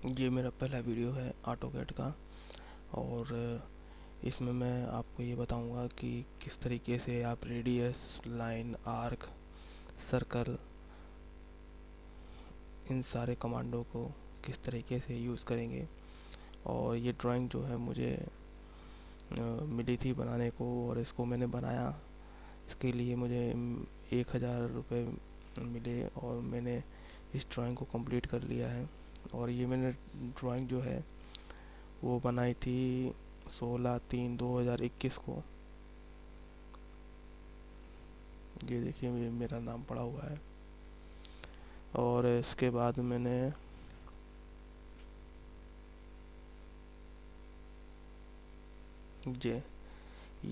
ये मेरा पहला वीडियो है ऑटोकैड का। और इसमें मैं आपको ये बताऊंगा कि किस तरीके से आप रेडियस, लाइन, आर्क, सर्कल, इन सारे कमांडों को किस तरीके से यूज़ करेंगे। और ये ड्राइंग जो है मुझे मिली थी बनाने को, और इसको मैंने बनाया। इसके लिए मुझे 1,000 रुपये मिले और मैंने इस ड्राइंग को कंप्लीट कर लिया है। और ये मैंने ड्राइंग जो है वो बनाई थी 16/3/2021 को। ये देखिए मेरा नाम पड़ा हुआ है। और इसके बाद मैंने जे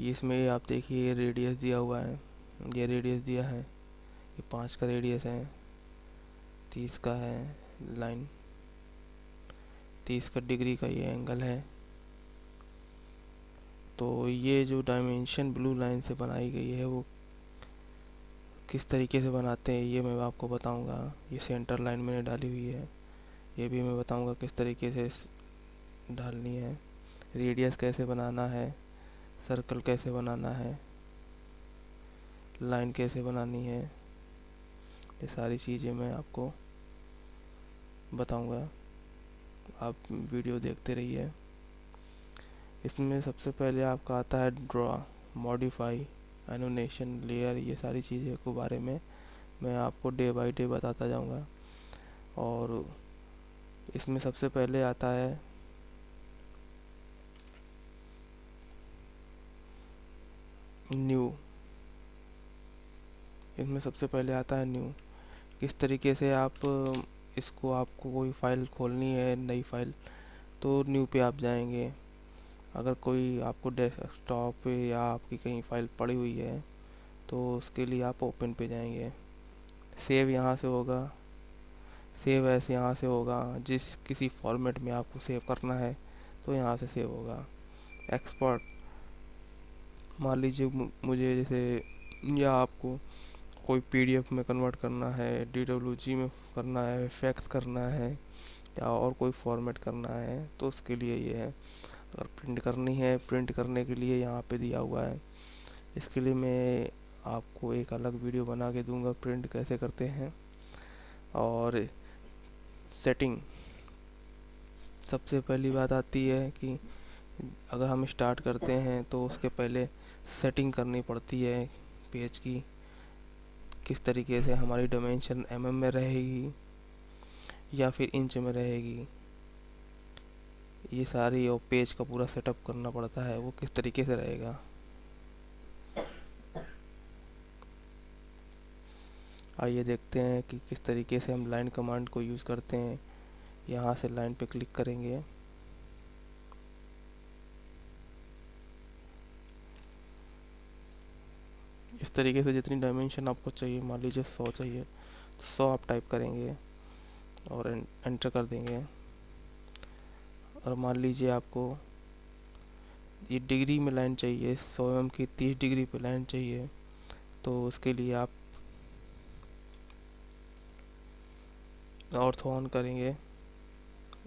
इसमें आप देखिए ये रेडियस दिया हुआ है, ये रेडियस दिया है, ये 5 का रेडियस है, 30 का है लाइन, 30 का डिग्री का ये एंगल है। तो ये जो डायमेंशन ब्लू लाइन से बनाई गई है वो किस तरीके से बनाते हैं ये मैं आपको बताऊंगा। ये सेंटर लाइन मैंने डाली हुई है, ये भी मैं बताऊंगा किस तरीके से डालनी है। रेडियस कैसे बनाना है, सर्कल कैसे बनाना है, लाइन कैसे बनानी है, ये सारी चीज़ें मैं आपको बताऊंगा। आप वीडियो देखते रहिए। इसमें सबसे पहले आपका आता है ड्रॉ, मॉडिफाई, एनोटेशन, लेयर। ये सारी चीज़ें के बारे में मैं आपको डे बाय डे बताता जाऊंगा। और इसमें सबसे पहले आता है न्यू। इसमें सबसे पहले आता है न्यू। किस तरीके से आप इसको, आपको कोई फाइल खोलनी है नई फाइल, तो न्यू पे आप जाएंगे। अगर कोई आपको डेस्कटॉप पे या आपकी कहीं फाइल पड़ी हुई है तो उसके लिए आप ओपन पे जाएंगे। सेव यहाँ से होगा, सेव एस यहाँ से होगा। जिस किसी फॉर्मेट में आपको सेव करना है तो यहाँ से सेव होगा। एक्सपोर्ट, मान लीजिए मुझे जैसे, या आपको कोई पीडीएफ में कन्वर्ट करना है, डीडब्ल्यूजी में करना है, फैक्स करना है, या और कोई फॉर्मेट करना है तो उसके लिए ये है। अगर प्रिंट करनी है, प्रिंट करने के लिए यहाँ पे दिया हुआ है। इसके लिए मैं आपको एक अलग वीडियो बना के दूंगा प्रिंट कैसे करते हैं। और सेटिंग, सबसे पहली बात आती है कि अगर हम स्टार्ट करते हैं तो उसके पहले सेटिंग करनी पड़ती है पेज की। किस तरीके से हमारी डायमेंशन एमएम में रहेगी या फिर इंच में रहेगी, ये सारी, और पेज का पूरा सेटअप करना पड़ता है वो किस तरीके से रहेगा। आइए देखते हैं कि किस तरीके से हम लाइन कमांड को यूज़ करते हैं। यहाँ से लाइन पे क्लिक करेंगे। इस तरीके से जितनी डायमेंशन आपको चाहिए, मान लीजिए 100 चाहिए तो 100 आप टाइप करेंगे और एंटर कर देंगे। और मान लीजिए आपको ये डिग्री में लाइन चाहिए, 100 mm की 30 डिग्री पे लाइन चाहिए, तो उसके लिए आप ऑर्थो ऑन करेंगे,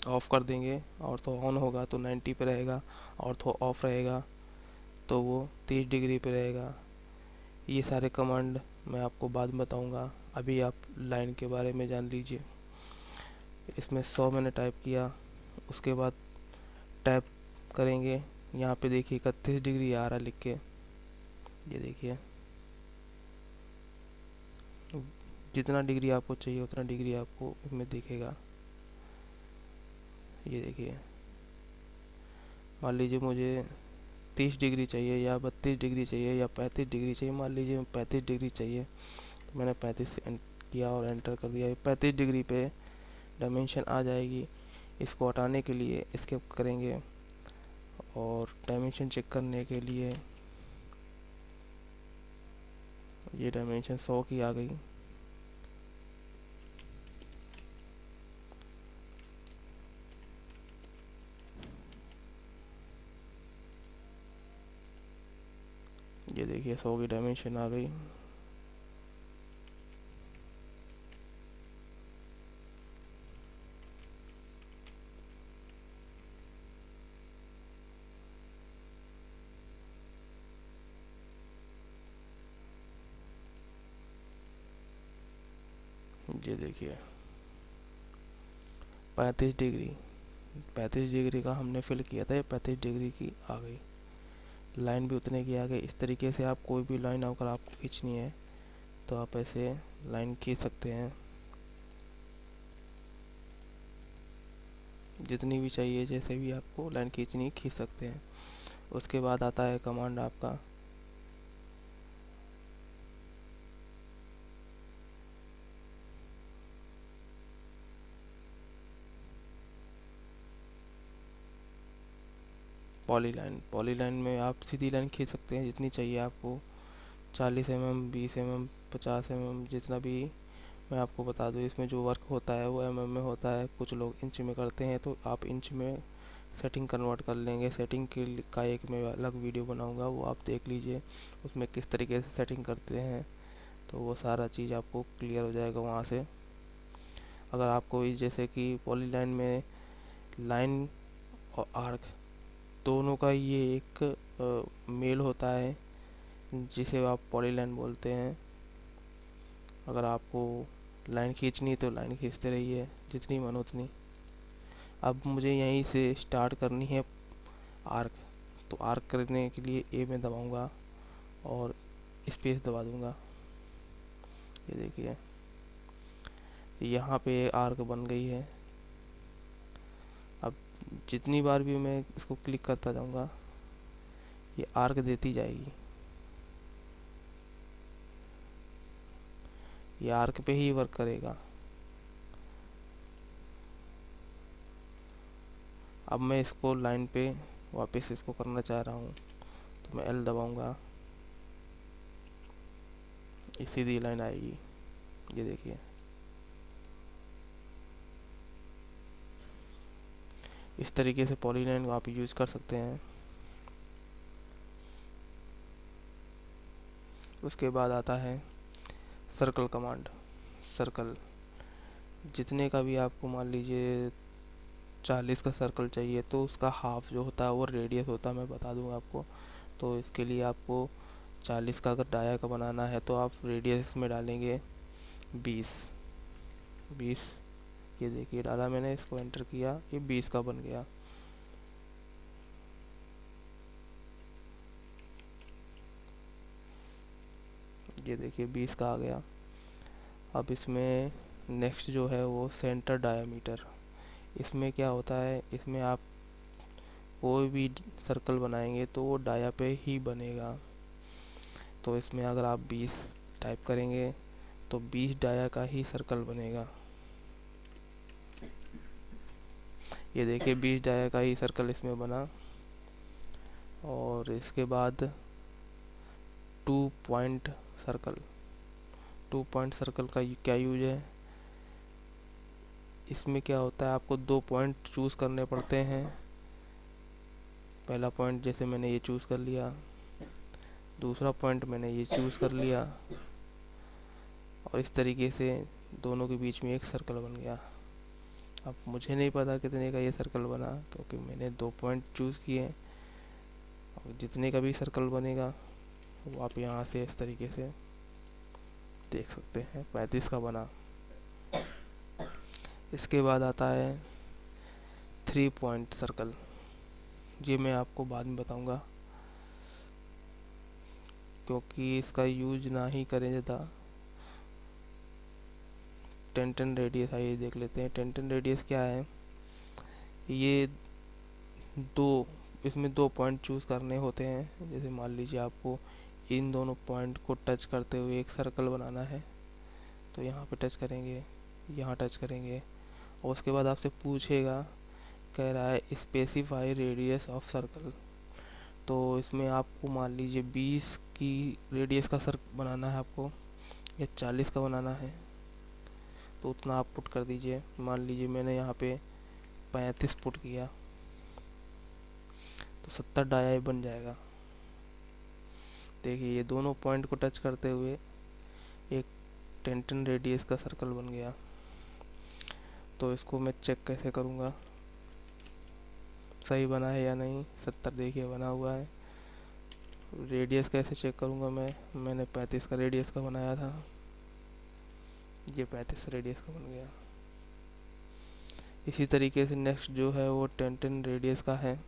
ऑफ कर देंगे। ऑर्थो ऑन होगा तो 90 पे रहेगा, ऑर्थो ऑफ रहेगा तो वो 30 डिग्री पे रहेगा। ये सारे कमांड मैं आपको बाद में बताऊंगा, अभी आप लाइन के बारे में जान लीजिए। इसमें 100 मैंने टाइप किया, उसके बाद टैप करेंगे। यहाँ पे देखिए 31 डिग्री आ रहा है लिख के, ये देखिए। जितना डिग्री आपको चाहिए उतना डिग्री आपको इसमें दिखेगा, ये देखिए। मान लीजिए मुझे 30 डिग्री चाहिए या 32 डिग्री चाहिए या 35 डिग्री चाहिए, मान लीजिए 35 डिग्री चाहिए तो मैंने 35 किया और एंटर कर दिया। 35 डिग्री पे डायमेंशन आ जाएगी। इसको हटाने के लिए स्किप करेंगे और डायमेंशन चेक करने के लिए ये डायमेंशन 100 की आ गई। ये देखिए 100 की डायमेंशन आ गई। ये देखिए 35 डिग्री, 35 डिग्री का हमने फिल किया था, ये 35 डिग्री की आ गई, लाइन भी उतने की आ गई। इस तरीके से आप कोई भी लाइन अगर आपको खींचनी है तो आप ऐसे लाइन खींच सकते हैं, जितनी भी चाहिए जैसे भी आपको लाइन खींचनी खींच सकते हैं। उसके बाद आता है कमांड आपका पॉलीलाइन। पॉलीलाइन में आप सीधी लाइन खींच सकते हैं जितनी चाहिए आपको, 40 mm, 20 mm, 50 mm, जितना भी। मैं आपको बता दूं इसमें जो वर्क होता है वो mm में होता है, कुछ लोग इंच में करते हैं, तो आप इंच में सेटिंग कन्वर्ट कर लेंगे। सेटिंग का एक मैं अलग वीडियो बनाऊंगा, वो आप देख लीजिए उसमें किस तरीके से सेटिंग करते हैं, तो वो सारा चीज़ आपको क्लियर हो जाएगा वहाँ से। अगर आपको जैसे कि पॉलीलाइन में लाइन और आर्क दोनों का ये एक मेल होता है, जिसे आप पॉलीलाइन बोलते हैं। अगर आपको लाइन खींचनी है तो लाइन खींचते रहिए जितनी मन उतनी। अब मुझे यहीं से स्टार्ट करनी है आर्क, तो आर्क करने के लिए ए में दबाऊंगा और स्पेस दबा दूंगा। ये देखिए यहाँ पे आर्क बन गई है। अब जितनी बार भी मैं इसको क्लिक करता जाऊंगा ये आर्क देती जाएगी, ये आर्क पे ही वर्क करेगा। अब मैं इसको लाइन पे वापस इसको करना चाह रहा हूँ, तो मैं एल दबाऊंगा, ये सीधी लाइन आएगी। ये देखिए इस तरीके से पॉलीलाइन आप यूज़ कर सकते हैं। उसके बाद आता है सर्कल कमांड। सर्कल जितने का भी आपको मान लीजिए 40 का सर्कल चाहिए तो उसका हाफ जो होता है वो रेडियस होता है, मैं बता दूंगा आपको। तो इसके लिए आपको 40 का अगर डाया का बनाना है तो आप रेडियस में डालेंगे 20। ये देखिए डाला मैंने, इसको एंटर किया, ये 20 का बन गया। ये देखिए 20 का आ गया। अब इसमें नेक्स्ट जो है वो सेंटर डायामीटर। इसमें क्या होता है, इसमें आप कोई भी सर्कल बनाएंगे तो वो डाया पे ही बनेगा। तो इसमें अगर आप 20 टाइप करेंगे तो 20 डाया का ही सर्कल बनेगा। ये देखिए 20 डाया का ही सर्कल इसमें बना। और इसके बाद 2 पॉइंट सर्कल। 2 पॉइंट सर्कल का क्या यूज है, इसमें क्या होता है आपको 2 पॉइंट चूज़ करने पड़ते हैं। पहला पॉइंट जैसे मैंने ये चूज़ कर लिया, दूसरा पॉइंट मैंने ये चूज़ कर लिया, और इस तरीके से दोनों के बीच में एक सर्कल बन गया। अब मुझे नहीं पता कितने का ये सर्कल बना, क्योंकि मैंने 2 पॉइंट चूज़ किए। और जितने का भी सर्कल बनेगा वो आप यहाँ से इस तरीके से देख सकते हैं, 35 का बना। इसके बाद आता है 3 पॉइंट सर्कल। ये मैं आपको बाद में बताऊंगा, क्योंकि इसका यूज ना ही करें ज़्यादा। 10 रेडियस आइए देख लेते हैं। 10 रेडियस क्या है, ये दो इसमें 2 पॉइंट चूज़ करने होते हैं। जैसे मान लीजिए आपको इन दोनों पॉइंट को टच करते हुए एक सर्कल बनाना है, तो यहाँ पे टच करेंगे, यहाँ टच करेंगे, और उसके बाद आपसे पूछेगा, कह रहा है स्पेसिफाई रेडियस ऑफ सर्कल। तो इसमें आपको मान लीजिए 20 की रेडियस का सर्कल बनाना है आपको, या 40 का बनाना है, तो उतना आप पुट कर दीजिए। मान लीजिए मैंने यहाँ पे 35 पुट किया, तो 70 डाया बन जाएगा। देखिए ये दोनों पॉइंट को टच करते हुए एक 10 रेडियस का सर्कल बन गया। तो इसको मैं चेक कैसे करूँगा सही बना है या नहीं। 70 देखिए बना हुआ है। रेडियस कैसे चेक करूँगा मैंने 35 का रेडियस का बनाया था। ये 35 रेडियस का बन गया। इसी तरीके से नेक्स्ट जो है वो 10 रेडियस का है।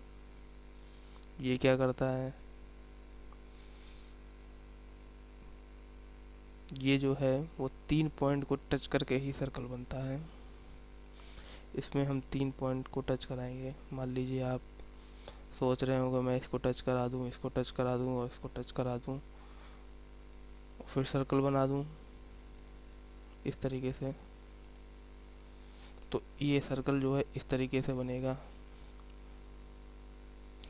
ये क्या करता है, ये जो है वो 3 पॉइंट को टच करके ही सर्कल बनता है। इसमें हम 3 पॉइंट को टच कराएंगे। मान लीजिए आप सोच रहे होंगे मैं इसको टच करा दूं, इसको टच करा दूं और इसको टच करा दूं, फिर सर्कल बना दूं इस तरीके से। तो ये सर्कल जो है इस तरीके से बनेगा।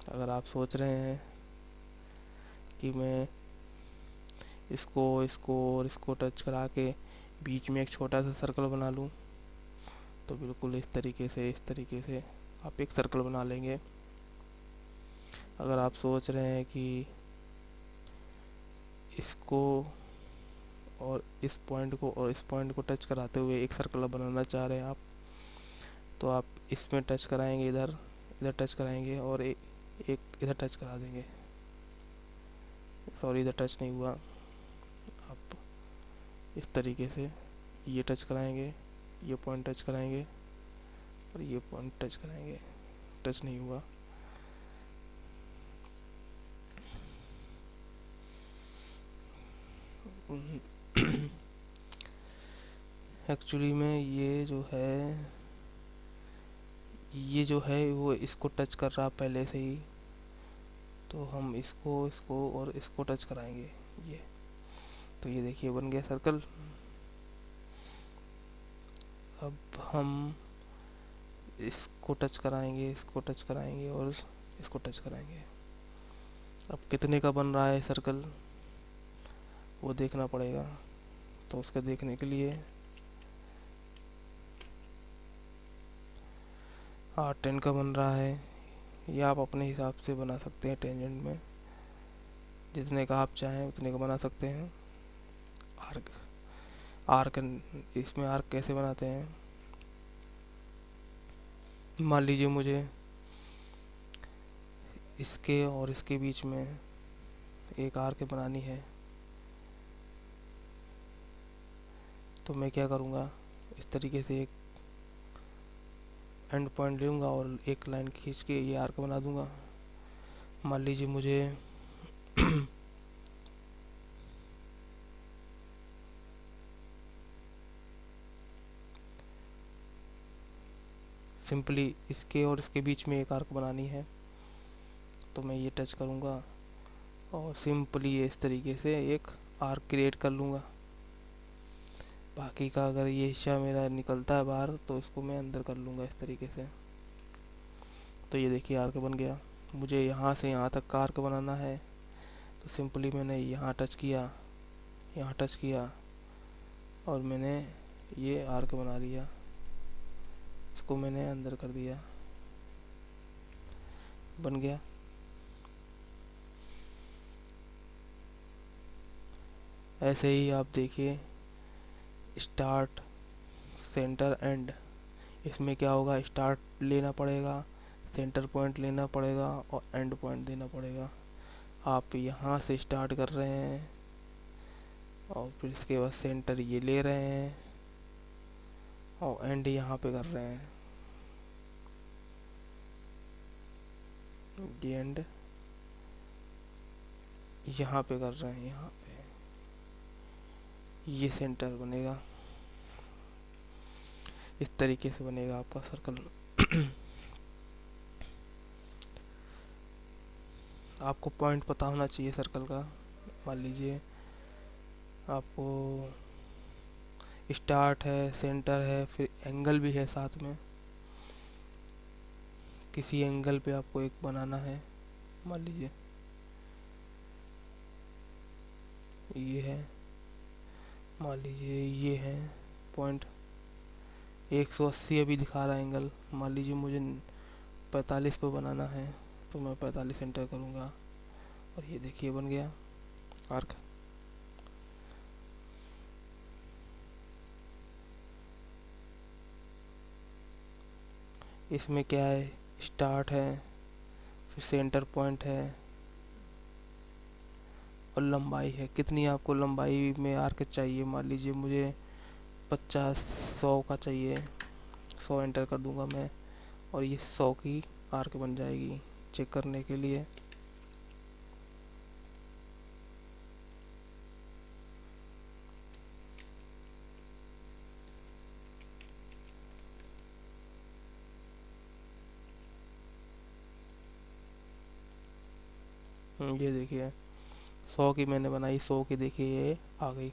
अगर आप सोच रहे हैं कि मैं इसको इसको और इसको टच करा के बीच में एक छोटा सा सर्कल बना लूं, तो बिल्कुल इस तरीके से आप एक सर्कल बना लेंगे। अगर आप सोच रहे हैं कि इसको और इस पॉइंट को और इस पॉइंट को टच कराते हुए एक सर्कल बनाना चाह रहे हैं आप, तो आप इसमें टच कराएंगे, इधर इधर टच कराएंगे और एक इधर टच करा देंगे। सॉरी, इधर टच नहीं हुआ। आप इस तरीके से ये टच कराएंगे, ये पॉइंट टच कराएंगे और ये पॉइंट टच कराएंगे। टच नहीं हुआ। एक्चुअली में ये जो है वो इसको टच कर रहा पहले से ही, तो हम इसको इसको और इसको टच कराएंगे। ये तो ये देखिए बन गया सर्कल। अब हम इसको टच कराएंगे, इसको टच कराएंगे और इसको टच कराएंगे। अब कितने का बन रहा है सर्कल वो देखना पड़ेगा। तो उसके देखने के लिए 10 का बन रहा है। ये आप अपने हिसाब से बना सकते हैं, टेंजेंट में जितने का आप चाहें उतने का बना सकते हैं। आर्क आर्क इसमें आर्क कैसे बनाते हैं, मान लीजिए मुझे इसके और इसके बीच में एक आर्क बनानी है, तो मैं क्या करूँगा, इस तरीके से एक एंड पॉइंट लूँगा और एक लाइन खींच के ये आर्क बना दूँगा। मान लीजिए मुझे सिंपली इसके और इसके बीच में एक आर्क बनानी है, तो मैं ये टच करूँगा और सिंपली इस तरीके से एक आर्क क्रिएट कर लूँगा। बाकी का अगर ये हिस्सा मेरा निकलता है बाहर तो इसको मैं अंदर कर लूँगा इस तरीके से। तो ये देखिए आर्क बन गया। मुझे यहाँ से यहाँ तक का आर्क बनाना है, तो सिंपली मैंने यहाँ टच किया, यहाँ टच किया और मैंने ये आर्क बना लिया। इसको मैंने अंदर कर दिया, बन गया। ऐसे ही आप देखिए स्टार्ट, सेंटर, एंड। इसमें क्या होगा, स्टार्ट लेना पड़ेगा, सेंटर पॉइंट लेना पड़ेगा और एंड पॉइंट देना पड़ेगा। आप यहाँ से स्टार्ट कर रहे हैं और फिर इसके बाद सेंटर ये ले रहे हैं और एंड यहाँ पे कर रहे हैं। ये एंड यहाँ पे कर रहे हैं, यहाँ पे ये सेंटर बनेगा। इस तरीके से बनेगा आपका सर्कल। आपको पॉइंट पता होना चाहिए सर्कल का। मान लीजिए आपको स्टार्ट है, सेंटर है, फिर एंगल भी है साथ में। किसी एंगल पे आपको एक बनाना है, मान लीजिए ये है, मान लीजिए ये है पॉइंट 180 अभी दिखा रहा है एंगल। मान लीजिए मुझे 45 पे बनाना है, तो मैं 45 एंटर करूँगा और ये देखिए बन गया आर्क। इसमें क्या है, स्टार्ट है, फिर सेंटर पॉइंट है और लंबाई है। कितनी आपको लंबाई में आर्क चाहिए, मान लीजिए मुझे 50 100 का चाहिए, 100 एंटर कर दूंगा मैं, और ये 100 की आर्क बन जाएगी। चेक करने के लिए ये देखिए 100 की मैंने बनाई, 100 की देखिए ये आ गई।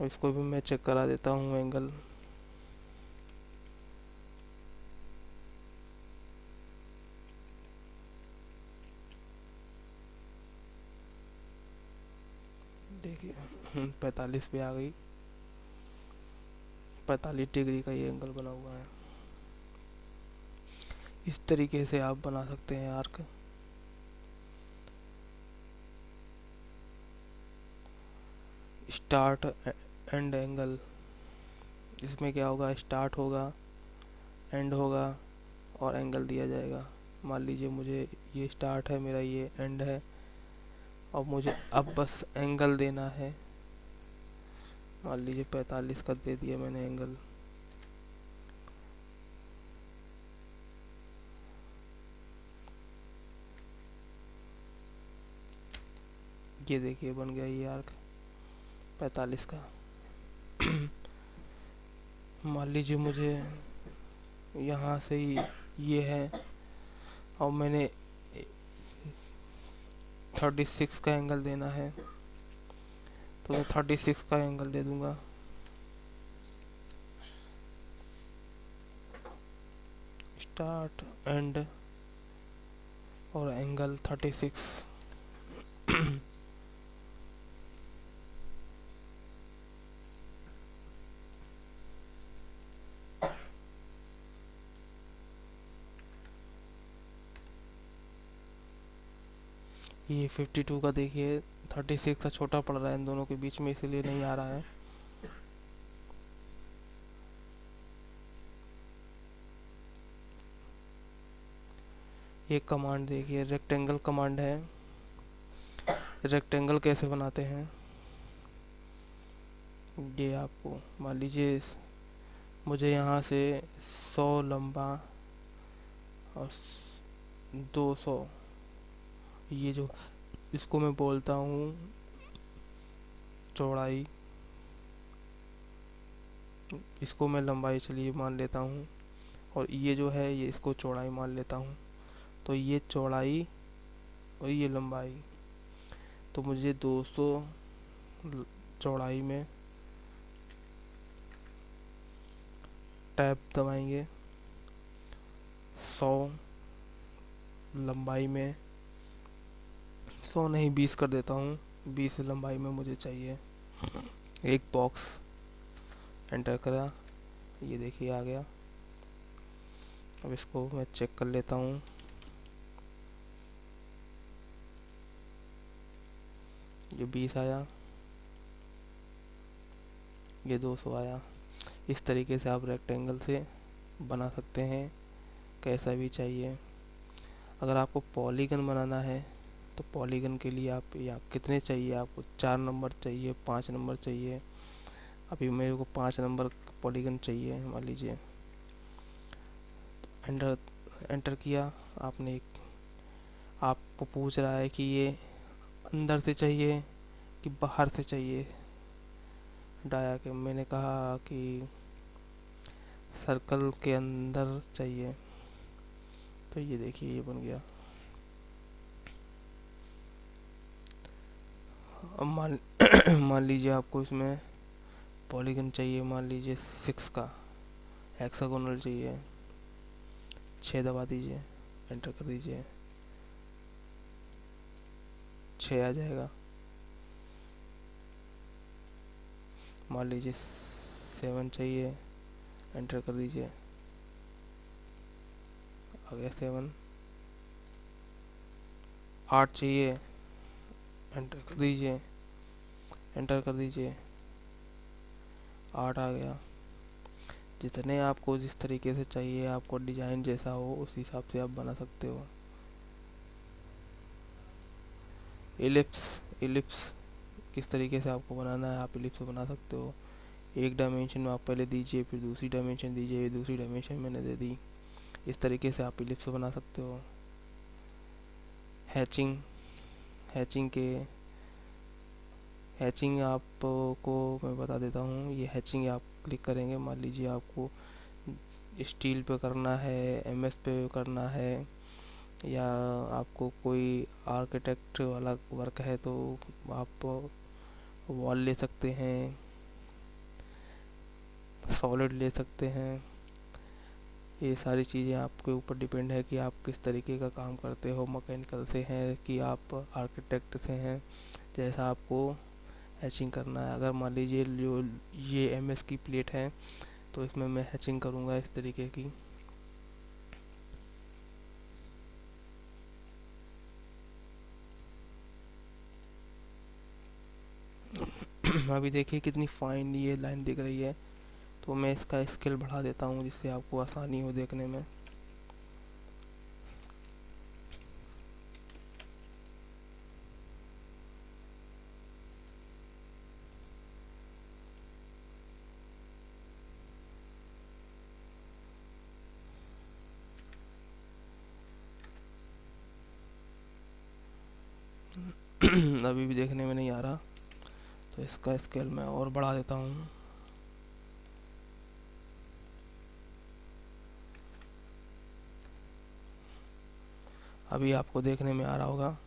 इसको भी मैं चेक करा देता हूँ एंगल। देखिए 45 पे आ गई। 45 डिग्री का ये एंगल बना हुआ है। इस तरीके से आप बना सकते हैं आर्क। स्टार्ट एंड एंगल, इसमें क्या होगा, स्टार्ट होगा, एंड होगा और एंगल दिया जाएगा। मान लीजिए मुझे ये स्टार्ट है, मेरा ये एंड है, और मुझे अब बस एंगल देना है। मान लीजिए 45 का दे दिया मैंने एंगल। ये देखिए बन गया ये आर्क 45 का। मान लीजिए मुझे यहाँ से ही ये है, और मैंने 36 का एंगल देना है, तो मैं 36 का एंगल दे दूंगा। स्टार्ट एंड और एंगल 36। ये 52 का देखिए 36 का छोटा पड़ रहा है इन दोनों के बीच में, इसीलिए नहीं आ रहा है। ये कमांड देखिए, रेक्टेंगल कमांड है। रेक्टेंगल कैसे बनाते हैं ये आपको, मान लीजिए मुझे यहाँ से 100 लंबा और 200, ये जो इसको मैं बोलता हूँ चौड़ाई, इसको मैं लंबाई चलिए मान लेता हूँ, और ये जो है ये इसको चौड़ाई मान लेता हूँ। तो ये चौड़ाई और ये लंबाई, तो मुझे 200 चौड़ाई में टैब दबाएंगे, 100 लंबाई में, 100 नहीं 20 कर देता हूँ, 20 लंबाई में मुझे चाहिए। एक बॉक्स एंटर करा, ये देखिए आ गया। अब इसको मैं चेक कर लेता हूँ। ये 20 आया, ये 200 आया। इस तरीके से आप रेक्टेंगल से बना सकते हैं, कैसा भी चाहिए। अगर आपको पॉलीगन बनाना है तो पॉलीगन के लिए आप या कितने चाहिए आपको, 4 नंबर चाहिए, 5 नंबर चाहिए। अभी मेरे को 5 नंबर पॉलीगन चाहिए मान लीजिए। एंटर एंटर किया आपने। आपको पूछ रहा है कि ये अंदर से चाहिए कि बाहर से चाहिए डाया के, मैंने कहा कि सर्कल के अंदर चाहिए। तो ये देखिए ये बन गया। अब मान मान लीजिए आपको इसमें पॉलीगन चाहिए, मान लीजिए 6 का, हेक्सागोनल चाहिए। 6 दबा दीजिए, एंटर कर दीजिए, 6 आ जाएगा। मान लीजिए 7 चाहिए, एंटर कर दीजिए, आ गया 7। 8 चाहिए, एंटर कर दीजिए, एंटर कर दीजिए, 8 आ गया। जितने आपको जिस तरीके से चाहिए, आपको डिजाइन जैसा हो उस हिसाब से आप बना सकते हो। इलिप्स इलिप्स किस तरीके से आपको बनाना है आप इलिप्स बना सकते हो। एक डायमेंशन में आप पहले दीजिए, फिर दूसरी डायमेंशन दीजिए, दूसरी डायमेंशन मैंने दे दी। इस तरीके से आप इलिप्स बना सकते हो। हैचिंग हैचिंग के हैचिंग आपको मैं बता देता हूँ। ये हैचिंग आप क्लिक करेंगे, मान लीजिए आपको स्टील पे करना है, एमएस पे करना है, या आपको कोई आर्किटेक्ट वाला वर्क है तो आप वॉल ले सकते हैं, सॉलिड ले सकते हैं। ये सारी चीज़ें आपके ऊपर डिपेंड है कि आप किस तरीके का काम करते हो, मैकेनिकल से हैं कि आप आर्किटेक्ट से हैं, जैसा आपको हैचिंग करना है। अगर मान लीजिए जो ये एमएस की प्लेट है तो इसमें मैं हैचिंग करूँगा इस तरीके की। अभी देखिए कितनी फाइन ये लाइन दिख रही है। तो मैं इसका स्केल बढ़ा देता हूँ जिससे आपको आसानी हो देखने में। अभी भी देखने में नहीं आ रहा, तो इसका स्केल मैं और बढ़ा देता हूँ। अभी आपको देखने में आ रहा होगा।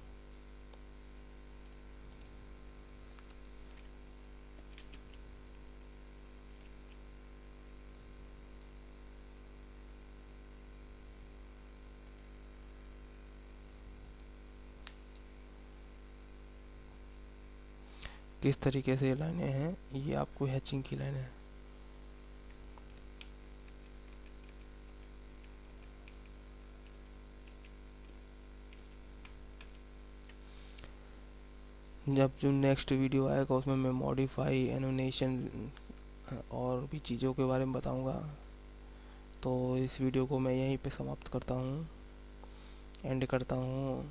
किस तरीके से ये लाइनें हैं, ये आपको हैचिंग की लाइनें हैं। जब जो नेक्स्ट वीडियो आएगा उसमें मैं मॉडिफाई, एनोटेशन और भी चीज़ों के बारे में बताऊंगा। तो इस वीडियो को मैं यहीं पे समाप्त करता हूँ, एंड करता हूँ।